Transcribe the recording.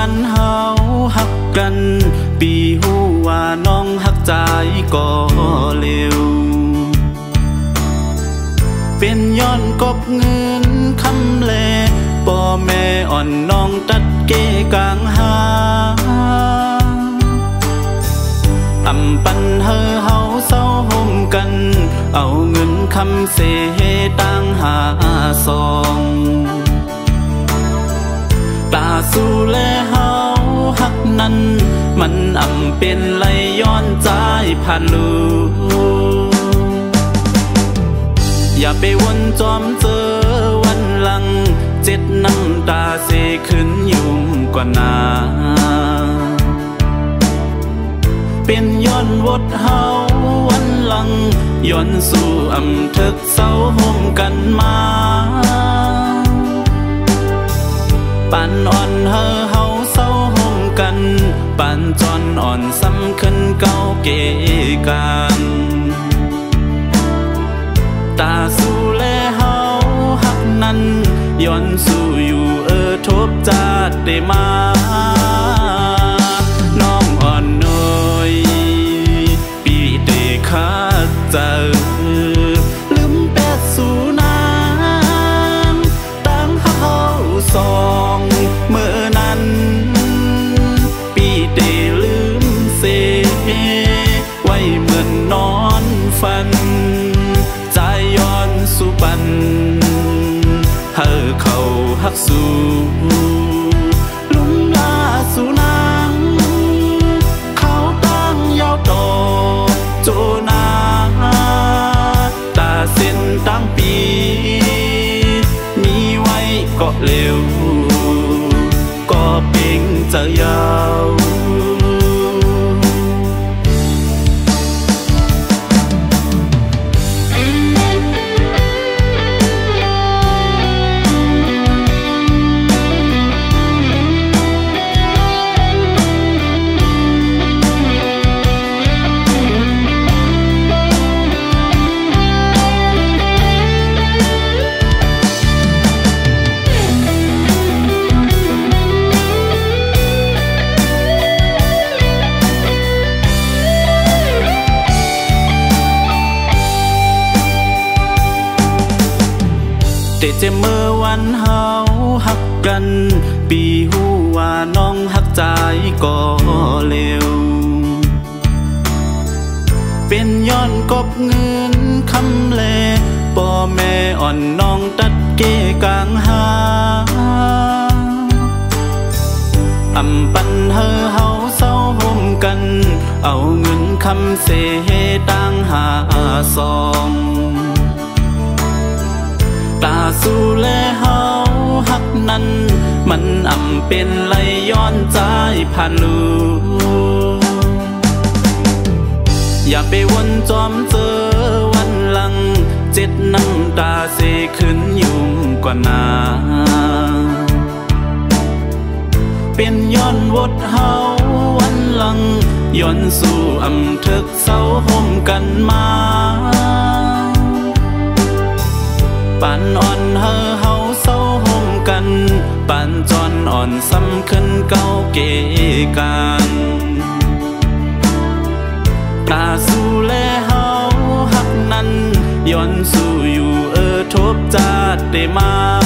วันเฮาฮักกันปีหูว่าน้องฮักใจก็เร็วเป็นย้อนกบเงินคำแลป่อแม่อ่อนน้องตัดเกกลางหาอำปันเฮาเศร้าห่มกันเอาเงินคำเสตั้งหาซองตาสู้แลเฮาฮักนั้นมันอำเป็นไหลย้อนใจผ่านลูอย่าไปวนจอมเจอวันหลังเจ็ดน้ำตาเสขึ้นยุ่มกว่านาเป็นย้อนวดเฮาวันหลังย้อนสู่อำทึกเศร้าห่มกันมาปานอ่อนเฮาเศร้าห่มกันปานจอนอ่อนสำคัญเก่าเกกันตาสู้แลเฮาฮักนั้นย้อนสู่อยู่ทบจาดได้มาน้องอ่อนน้อยปีเตขาดเจอลืมแปดสู่นางตั้งฮักเฮาสองเมื่อนั้นปีเตลืมเสไว้เหมือนนอนฝันใจย้อนสู่ปันเฮาเขาฮักสู่ลุ่มลาสู่นางเขาตั้งยาวต่อโจนาตาเส้นตั้งปีมีไว้ก็เร็วก็เป่งจะยาวแต่เจเมื่อวันเฮาฮักกันปีหูว่าน้องฮักใจก็เร็วเป็นย้อนกบเงินคำแลป่อแม่อ่อนน้องตัดเกกลางหาอำปันเฮาเศร้าห่มกันเอาเงินคำเสตั้งหาซองตาสู้แลเฮาฮักนั้นมันอำเป็นไหลย้อนใจผ่านลูอย่าไปวนจอมเจอวันหลังเจ็ดน้ำตาเสขึ้นยุ่มกว่านาเป็นย้อนวดเฮาวันหลังย้อนสู่อำทึกเศร้าห่มกันมาปานอ่อนเฮาเศร้าห่มกันปานจอนอ่อนสำคัญเก่าเกกันตาสู้แลเฮาฮักนั้นย้อนสู่อยู่ทบจาดได้มา